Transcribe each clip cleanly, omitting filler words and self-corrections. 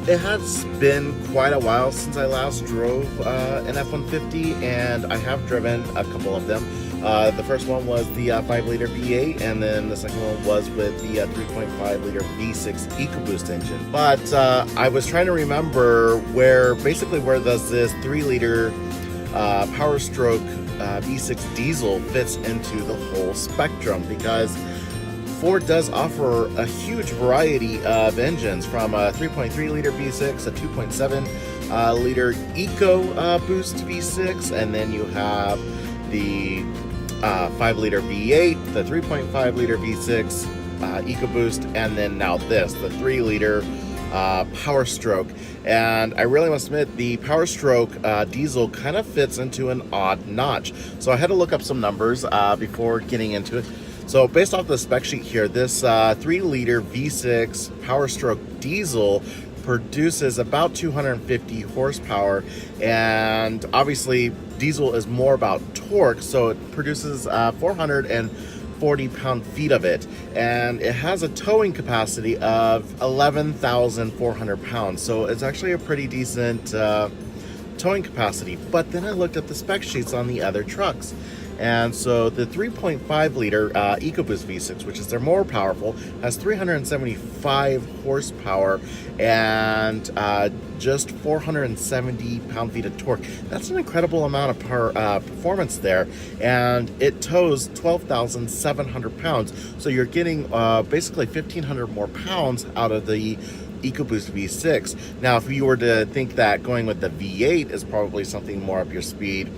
It has been quite a while since I last drove an F-150, and I have driven a couple of them. The first one was the 5-liter V8, and then the second one was with the 3.5-liter V6 EcoBoost engine. But I was trying to remember where does this 3-liter Power Stroke V6 diesel fits into the whole spectrum, because Ford does offer a huge variety of engines, from a 3.3 liter V6, a 2.7 liter EcoBoost V6, and then you have the 5 liter V8, the 3.5 liter V6 EcoBoost, and then now this, the 3 liter Power Stroke. And I really must admit, the Power Stroke diesel kind of fits into an odd notch. So I had to look up some numbers before getting into it. So based off the spec sheet here, this 3-liter V6 Power Stroke diesel produces about 250 horsepower, and obviously diesel is more about torque, so it produces 440 pound-feet of it, and it has a towing capacity of 11,400 pounds, so it's actually a pretty decent towing capacity. But then I looked at the spec sheets on the other trucks, and so the 3.5 liter EcoBoost V6, which is their more powerful, has 375 horsepower and just 470 pound-feet of torque. That's an incredible amount of performance there, and it tows 12,700 pounds. So you're getting basically 1,500 more pounds out of the EcoBoost V6. Now, if you were to think that going with the V8 is probably something more up your speed,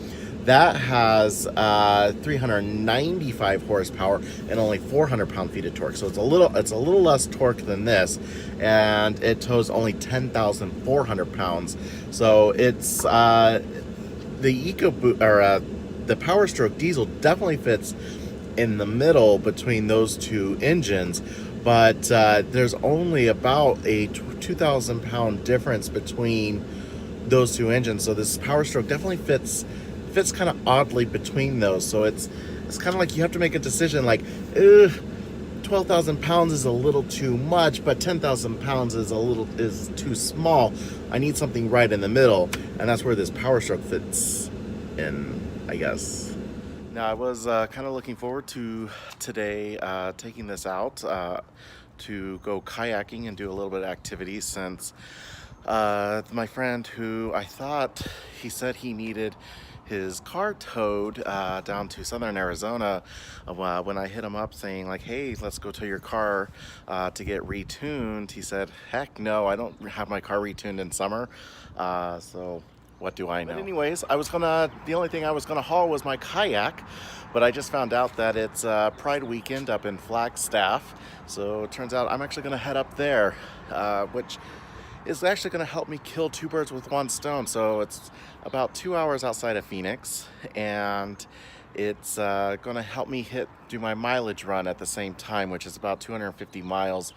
that has 395 horsepower and only 400 pound-feet of torque. So it's a little less torque than this, and it tows only 10,400 pounds. So it's the the Power Stroke diesel definitely fits in the middle between those two engines, but there's only about a 2,000 pound difference between those two engines. So this Power Stroke definitely fits kind of oddly between those. So it's kind of like you have to make a decision, like 12,000 pounds is a little too much, but 10,000 pounds is too small. I need something right in the middle, and that's where this Power Stroke fits in, I guess. Now, I was kind of looking forward to today taking this out to go kayaking and do a little bit of activity, since my friend, who I thought he said he needed his car towed down to southern Arizona, when I hit him up saying like, hey, let's go tow your car to get retuned, he said, heck no, I don't have my car retuned in summer, so what do I know? But anyways, the only thing I was gonna haul was my kayak, but I just found out that it's Pride weekend up in Flagstaff, so it turns out I'm actually gonna head up there, which is actually going to help me kill two birds with one stone. So it's about 2 hours outside of Phoenix, and it's going to help me do my mileage run at the same time, which is about 250 miles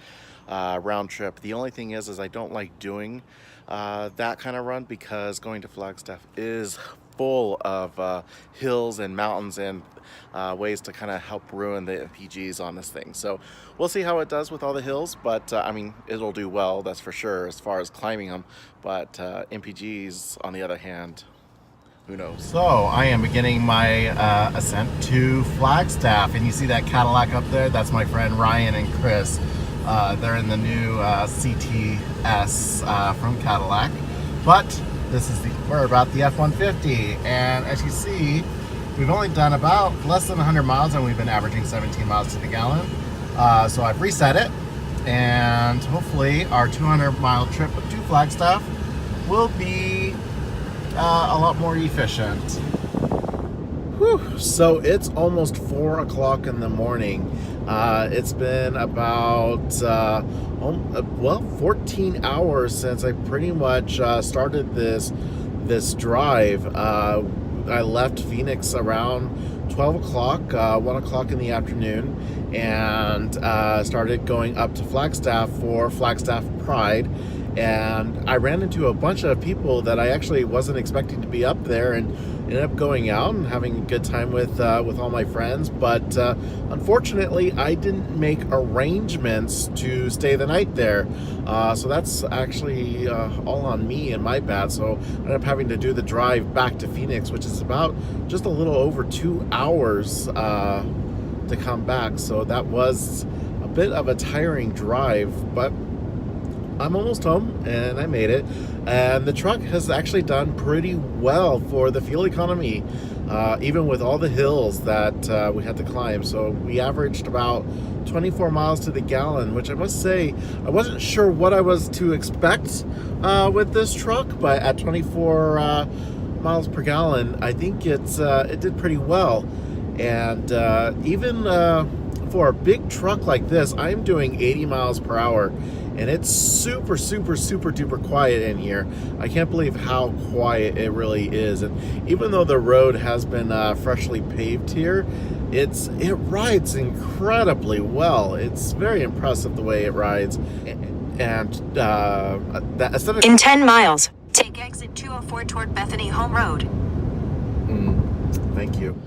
round trip. The only thing is I don't like doing that kind of run, because going to Flagstaff is full of hills and mountains and ways to kind of help ruin the MPGs on this thing. So we'll see how it does with all the hills, but I mean, it'll do well, that's for sure, as far as climbing them. But MPGs, on the other hand, who knows? So I am beginning my ascent to Flagstaff, and you see that Cadillac up there? That's my friend Ryan and Chris. They're in the new CTS from Cadillac, but we're about the F-150, and as you see, we've only done about less than 100 miles, and we've been averaging 17 miles to the gallon. So I've reset it, and hopefully our 200-mile trip to Flagstaff will be a lot more efficient. Whew. So it's almost 4 o'clock in the morning. It's been about 14 hours since I pretty much started this drive. I left Phoenix around 12 o'clock, 1 o'clock in the afternoon, and started going up to Flagstaff for Flagstaff Pride. and I ran into a bunch of people that I actually wasn't expecting to be up there, and ended up going out and having a good time with all my friends. But unfortunately, I didn't make arrangements to stay the night there, so that's actually all on me and my bad. So I ended up having to do the drive back to Phoenix, which is about just a little over 2 hours to come back. So that was a bit of a tiring drive, but I'm almost home and I made it. And the truck has actually done pretty well for the fuel economy, even with all the hills that we had to climb. So we averaged about 24 miles to the gallon, which I must say, I wasn't sure what I was to expect with this truck, but at 24 miles per gallon, I think it did pretty well. And even for a big truck like this, I'm doing 80 miles per hour, and it's super duper quiet in here. I can't believe how quiet it really is. And even though the road has been freshly paved here, it rides incredibly well. It's very impressive the way it rides. And that in 10 miles, take exit 204 toward Bethany Home Road. Thank you.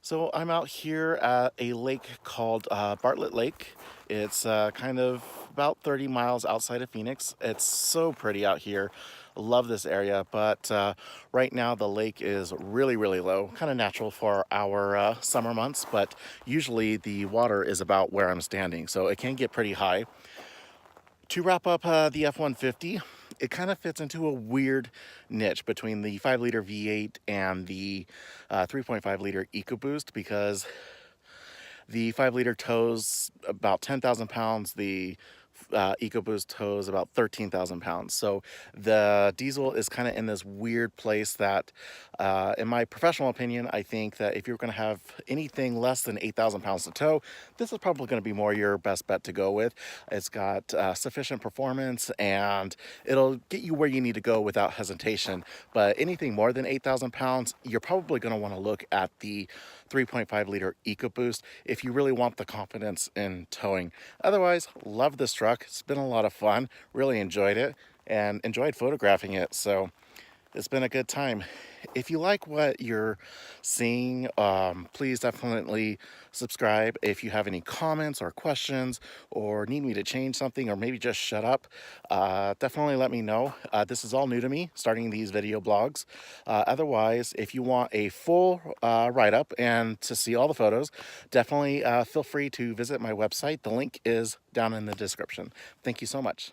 So I'm out here at a lake called Bartlett Lake. It's kind of about 30 miles outside of Phoenix. It's so pretty out here. Love this area, but right now the lake is really low, kind of natural for our summer months, but usually the water is about where I'm standing, so it can get pretty high. To wrap up the F-150, it kind of fits into a weird niche between the 5-liter V8 and the 3.5-liter EcoBoost, because the 5-liter tows about 10,000 pounds, the EcoBoost tows about 13,000 pounds. So the diesel is kind of in this weird place that, in my professional opinion, I think that if you're going to have anything less than 8,000 pounds to tow, this is probably going to be more your best bet to go with. It's got sufficient performance, and it'll get you where you need to go without hesitation. But anything more than 8,000 pounds, you're probably going to want to look at the 3.5-liter EcoBoost if you really want the confidence in towing. Otherwise, love this truck. It's been a lot of fun. Really enjoyed it and enjoyed photographing it. So it's been a good time. If you like what you're seeing, please definitely subscribe. If you have any comments or questions or need me to change something or maybe just shut up, definitely let me know. This is all new to me, starting these video blogs. Otherwise, if you want a full write-up and to see all the photos, definitely feel free to visit my website. The link is down in the description. Thank you so much.